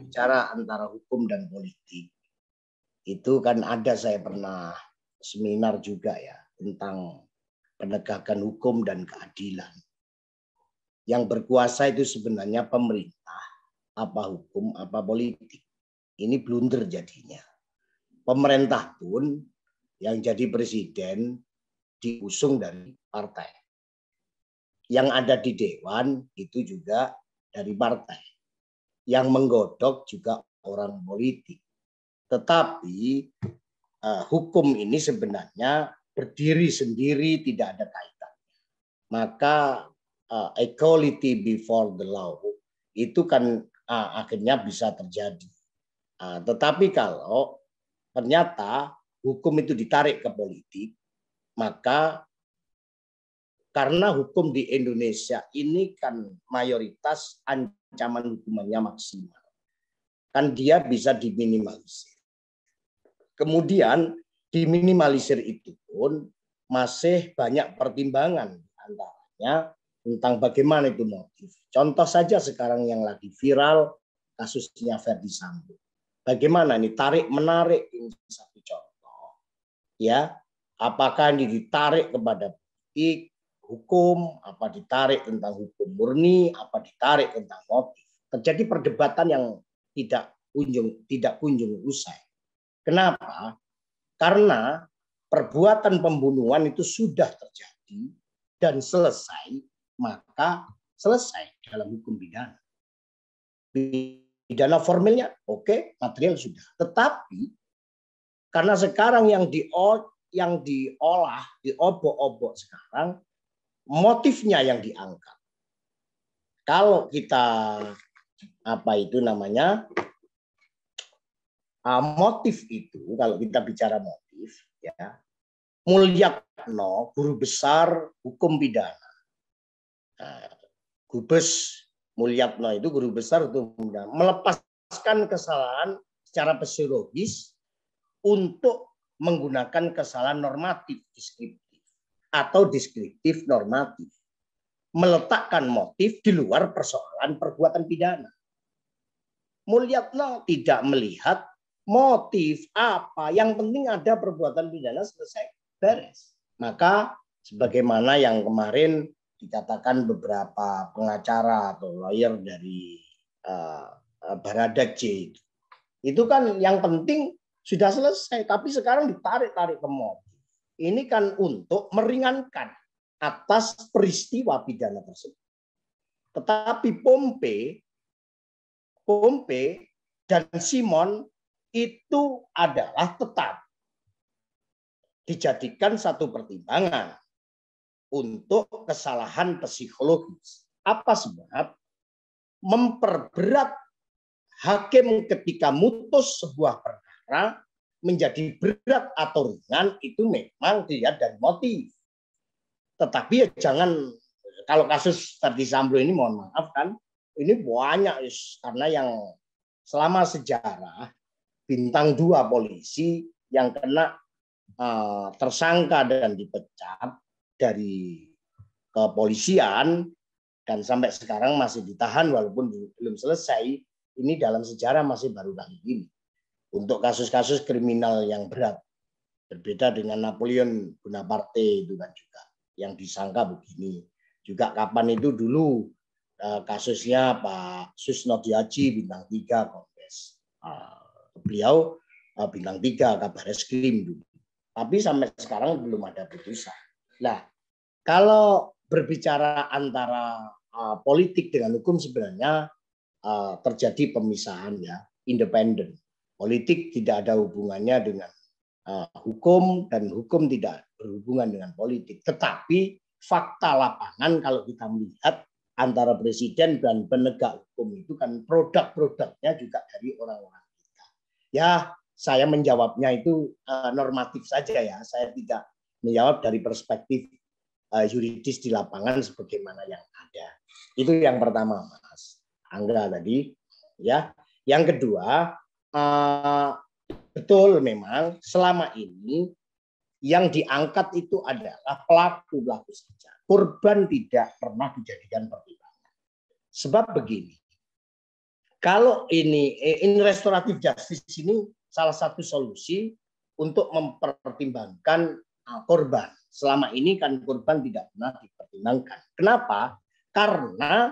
berbicara antara hukum dan politik, itu kan ada, saya pernah seminar juga ya tentang penegakan hukum dan keadilan. Yang berkuasa itu sebenarnya pemerintah, apa hukum, apa politik. Ini blunder jadinya. Pemerintah pun yang jadi presiden diusung dari partai. Yang ada di dewan itu juga dari partai. Yang menggodok juga orang politik. Tetapi hukum ini sebenarnya berdiri sendiri, tidak ada kaitannya. Maka equality before the law itu kan akhirnya bisa terjadi. Tetapi kalau ternyata hukum itu ditarik ke politik, maka karena hukum di Indonesia ini kan mayoritas ancaman hukumannya maksimal, kan dia bisa diminimalisir. Kemudian diminimalisir itu pun masih banyak pertimbangan, antaranya tentang bagaimana itu motif. Contoh saja sekarang yang lagi viral kasusnya Ferdy Sambo. Bagaimana ini tarik menarik, ini satu contoh. Ya, apakah ini ditarik kepada politik, hukum, apa ditarik tentang hukum murni, apa ditarik tentang motif. Terjadi perdebatan yang tidak kunjung usai. Kenapa? Karena perbuatan pembunuhan itu sudah terjadi dan selesai, maka selesai dalam hukum pidana. Pidana formilnya oke, material sudah. Tetapi karena sekarang yang diolah, diobok-obok sekarang, motifnya yang diangkat. Kalau kita motif itu, kalau kita bicara motif, ya, Mulyatno, guru besar hukum pidana. Gubes Mulyatno itu guru besar hukum pidana, melepaskan kesalahan secara psikologis untuk menggunakan kesalahan normatif deskriptif atau deskriptif normatif, meletakkan motif di luar persoalan perbuatan pidana. Mulyatno tidak melihat motif apa, yang penting ada perbuatan pidana, selesai, beres. Maka sebagaimana yang kemarin dikatakan beberapa pengacara atau lawyer dari Baradae itu kan yang penting sudah selesai, tapi sekarang ditarik-tarik ke motif. Ini kan untuk meringankan atas peristiwa pidana tersebut. Tetapi Pompe dan Simon itu adalah tetap dijadikan satu pertimbangan untuk kesalahan psikologis. Apa sebab? Memperberat hakim ketika mutus sebuah perkara menjadi berat atau ringan itu memang dilihat dari motif. Tetapi ya jangan, kalau kasus Ferdy Sambo ini mohon maaf kan, ini banyak karena yang selama sejarah bintang 2 polisi yang kena tersangka dan dipecat dari kepolisian dan sampai sekarang masih ditahan walaupun belum selesai, ini dalam sejarah masih baru kali ini. Untuk kasus-kasus kriminal yang berat, berbeda dengan Napoleon Bonaparte itu kan juga yang disangka begini. Juga kapan itu dulu kasusnya Pak Susno Diaji bintang 3 Kombes. Beliau bintang 3 Kabar Eskrim dulu. Tapi sampai sekarang belum ada putusan. Nah, kalau berbicara antara politik dengan hukum sebenarnya terjadi pemisahan ya, independen. Politik tidak ada hubungannya dengan hukum dan hukum tidak berhubungan dengan politik. Tetapi fakta lapangan kalau kita melihat antara presiden dan penegak hukum itu kan produk-produknya juga dari orang-orang kita. Ya, saya menjawabnya itu normatif saja ya. Saya tidak menjawab dari perspektif yuridis di lapangan sebagaimana yang ada. Itu yang pertama, Mas Angga tadi. Ya, yang kedua, betul memang selama ini yang diangkat itu adalah pelaku-pelaku saja. Korban tidak pernah dijadikan pertimbangan. Sebab begini, Kalau ini in restoratif justice ini salah satu solusi untuk mempertimbangkan korban. Selama ini kan korban tidak pernah dipertimbangkan. Kenapa? Karena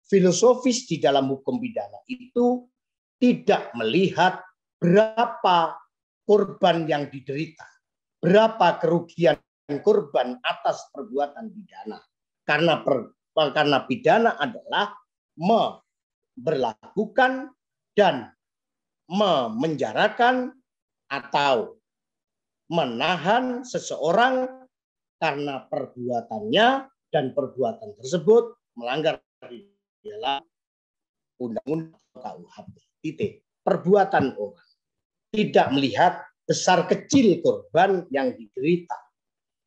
filosofis di dalam hukum pidana itu tidak melihat berapa korban yang diderita, berapa kerugian korban atas perbuatan pidana. Karena pidana adalah memberlakukan dan memenjarakan atau menahan seseorang karena perbuatannya dan perbuatan tersebut melanggar di dalam undang-undang KUHP. Titik. Perbuatan orang. Tidak melihat besar kecil korban yang diderita.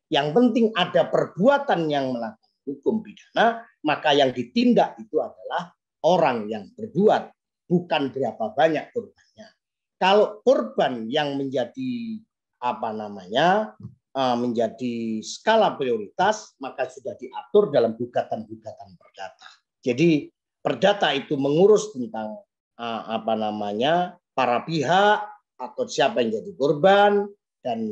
Yang penting ada perbuatan yang melanggar hukum pidana, maka yang ditindak itu adalah orang yang berbuat, bukan berapa banyak korbannya. Kalau korban yang menjadi menjadi skala prioritas, maka sudah diatur dalam gugatan-gugatan perdata. Jadi perdata itu mengurus tentang para pihak atau siapa yang jadi korban dan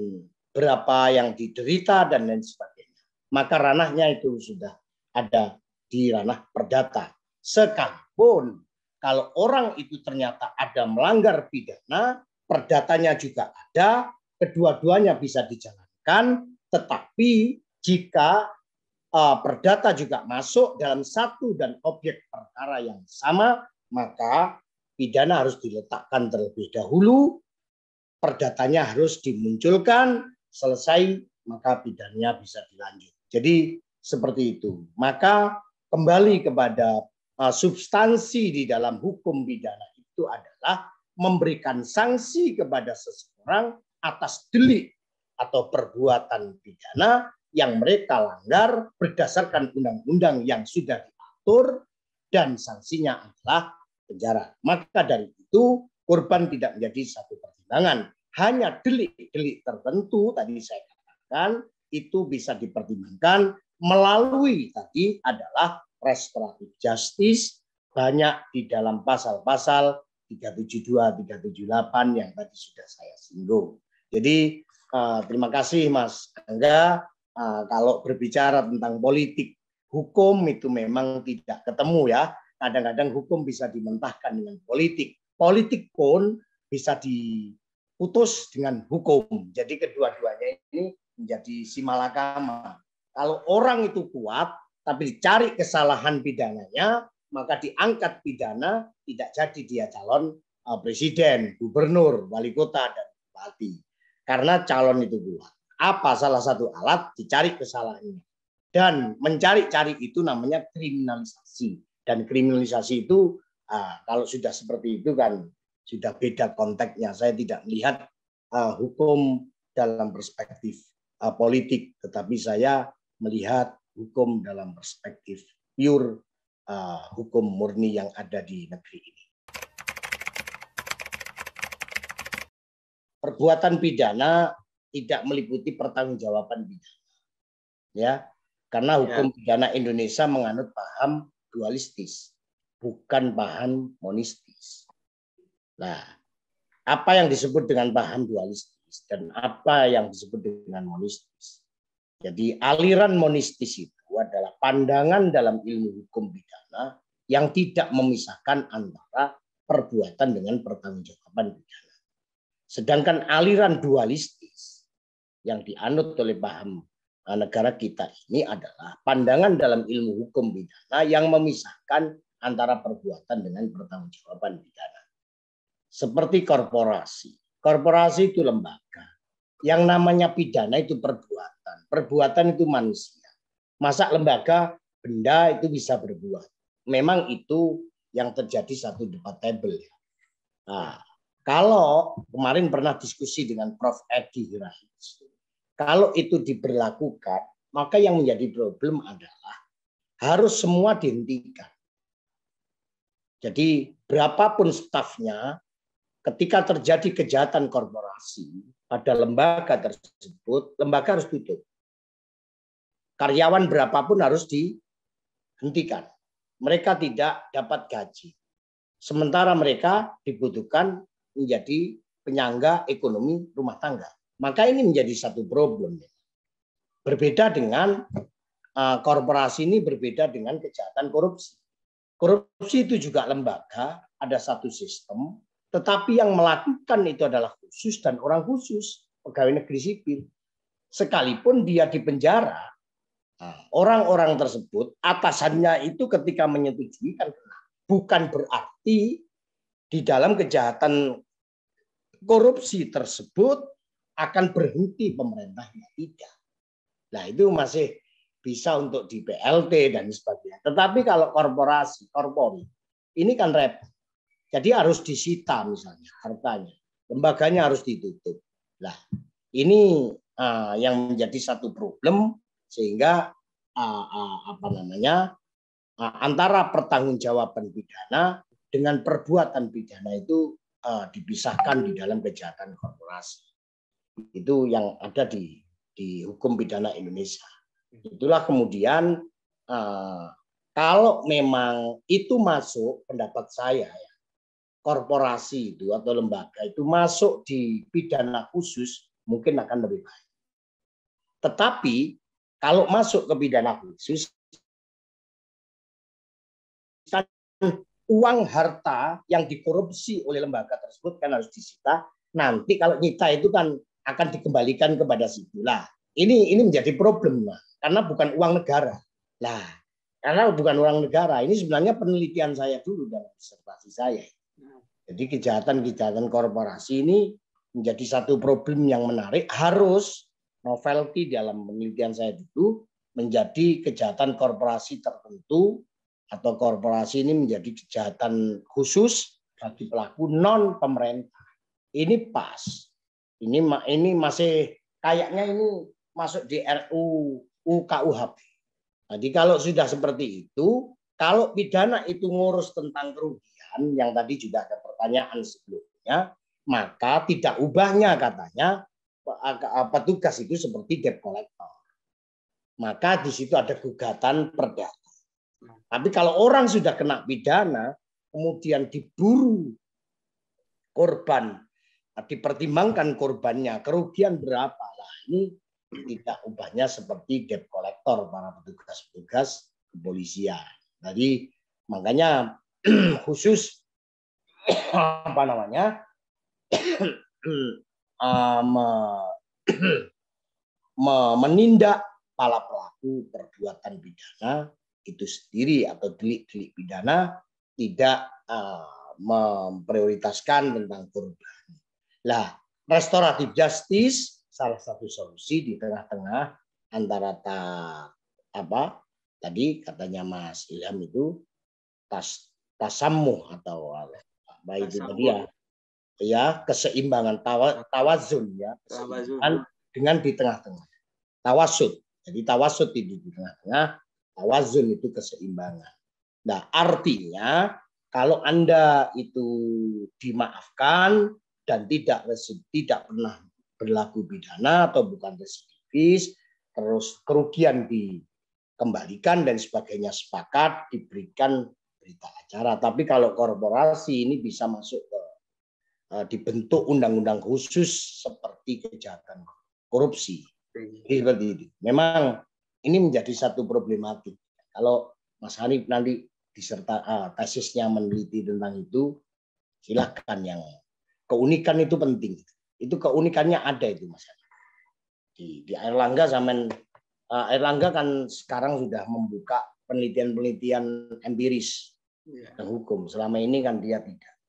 berapa yang diderita dan lain sebagainya. Maka ranahnya itu sudah ada di ranah perdata. Sekalipun kalau orang itu ternyata ada melanggar pidana, perdatanya juga ada, kedua-duanya bisa dijalankan, tetapi jika perdata juga masuk dalam satu dan objek perkara yang sama, maka pidana harus diletakkan terlebih dahulu, perdatanya harus dimunculkan, selesai, maka pidananya bisa dilanjut. Jadi seperti itu. Maka kembali kepada substansi di dalam hukum pidana itu adalah memberikan sanksi kepada seseorang atas delik atau perbuatan pidana yang mereka langgar berdasarkan undang-undang yang sudah diatur dan sanksinya adalah penjara. Maka dari itu korban tidak menjadi satu pertimbangan. Hanya delik-delik tertentu tadi saya katakan itu bisa dipertimbangkan melalui tadi adalah restoratif justice, banyak di dalam pasal-pasal 372, 378 yang tadi sudah saya singgung. Jadi terima kasih Mas Angga. Kalau berbicara tentang politik hukum itu memang tidak ketemu ya. Kadang-kadang hukum bisa dimentahkan dengan politik. Politik pun bisa diputus dengan hukum. Jadi kedua-duanya ini menjadi simalakama. Kalau orang itu kuat tapi dicari kesalahan pidananya, maka diangkat pidana, tidak jadi dia calon presiden, gubernur, wali kota, dan bupati. Karena calon itu kuat. Apa salah satu alat dicari kesalahannya. Dan mencari-cari itu namanya kriminalisasi. Dan kriminalisasi itu kalau sudah seperti itu kan sudah beda konteksnya. Saya tidak melihat hukum dalam perspektif politik, tetapi saya melihat hukum dalam perspektif pure hukum murni yang ada di negeri ini. Perbuatan pidana tidak meliputi pertanggungjawaban pidana, ya, karena hukum pidana Indonesia menganut paham dualistis, bukan paham monistis. Nah, apa yang disebut dengan paham dualistis dan apa yang disebut dengan monistis? Jadi aliran monistis itu adalah pandangan dalam ilmu hukum pidana yang tidak memisahkan antara perbuatan dengan pertanggungjawaban pidana. Sedangkan aliran dualistis yang dianut oleh paham negara kita ini adalah pandangan dalam ilmu hukum pidana yang memisahkan antara perbuatan dengan pertanggungjawaban pidana. Seperti korporasi. Korporasi itu lembaga. Yang namanya pidana itu perbuatan. Perbuatan itu manusia. Masa lembaga, benda itu bisa berbuat. Memang itu yang terjadi satu debatable. Nah, kalau kemarin pernah diskusi dengan Prof. Edi Hirahis, kalau itu diberlakukan, maka yang menjadi problem adalah harus semua dihentikan. Jadi berapapun stafnya, ketika terjadi kejahatan korporasi pada lembaga tersebut, lembaga harus tutup. Karyawan berapapun harus dihentikan. Mereka tidak dapat gaji. Sementara mereka dibutuhkan menjadi penyangga ekonomi rumah tangga. Maka ini menjadi satu problem. Berbeda dengan korporasi ini, berbeda dengan kejahatan korupsi. Korupsi itu juga lembaga, ada satu sistem, tetapi yang melakukan itu adalah khusus dan orang khusus, pegawai negeri sipil. Sekalipun dia di penjara, orang-orang tersebut atasannya itu ketika menyetujui kan bukan berarti di dalam kejahatan korupsi tersebut akan berhenti pemerintahnya, tidak. Nah, itu masih bisa untuk di PLT dan sebagainya. Tetapi kalau korporasi, korpori, ini kan repot. Jadi harus disita misalnya hartanya. Lembaganya harus ditutup. Nah, ini yang menjadi satu problem sehingga antara pertanggungjawaban pidana dengan perbuatan pidana itu dipisahkan di dalam kejahatan korporasi. Itu yang ada di hukum pidana Indonesia. Itulah kemudian kalau memang itu masuk, pendapat saya ya, korporasi itu atau lembaga itu masuk di pidana khusus mungkin akan lebih baik. Tetapi kalau masuk ke pidana khusus, kan uang harta yang dikorupsi oleh lembaga tersebut kan harus disita. Nanti kalau nyita itu kan akan dikembalikan kepada situ. Lah, ini menjadi problem, nah, karena bukan uang negara. Lah, karena bukan uang negara, ini sebenarnya penelitian saya dulu dalam disertasi saya. Jadi kejahatan-kejahatan korporasi ini menjadi satu problem yang menarik. Harus novelty dalam penelitian saya dulu menjadi kejahatan korporasi tertentu atau korporasi ini menjadi kejahatan khusus bagi pelaku non pemerintah. Ini pas. Ini masih kayaknya ini masuk di RUU KUHP. Jadi kalau sudah seperti itu, kalau pidana itu ngurus tentang kerugian, yang tadi juga ada pertanyaan sebelumnya, maka tidak ubahnya katanya petugas itu seperti debt collector. Maka di situ ada gugatan perdata. Tapi kalau orang sudah kena pidana, kemudian diburu korban, dipertimbangkan korbannya, kerugian berapa lah, ini tidak ubahnya seperti debt collector para petugas-petugas kepolisian. Jadi makanya khusus menindak para pelaku perbuatan pidana itu sendiri atau delik-delik pidana tidak memprioritaskan tentang korban. Lah, restoratif justice salah satu solusi di tengah-tengah antara tadi katanya Mas Ilham itu tasamuh atau apa itu tadi ya keseimbangan tawazun ya, keseimbangan dengan di tengah-tengah. Tawasud. Jadi tawasud itu di tengah-tengah, tawazun itu keseimbangan. Nah, artinya kalau Anda itu dimaafkan dan tidak pernah berlaku pidana atau bukan residivis, terus kerugian dikembalikan dan sebagainya, sepakat diberikan berita acara. Tapi kalau korporasi ini bisa masuk ke dibentuk undang-undang khusus seperti kejahatan korupsi. Seperti itu. Memang ini menjadi satu problematik. Kalau Mas Hanif nanti tesisnya meneliti tentang itu, silakan. Yang keunikan itu penting. Itu keunikannya ada itu Mas Hanif. Di Airlangga Airlangga kan sekarang sudah membuka penelitian-penelitian empiris dan hukum. Selama ini kan dia tidak.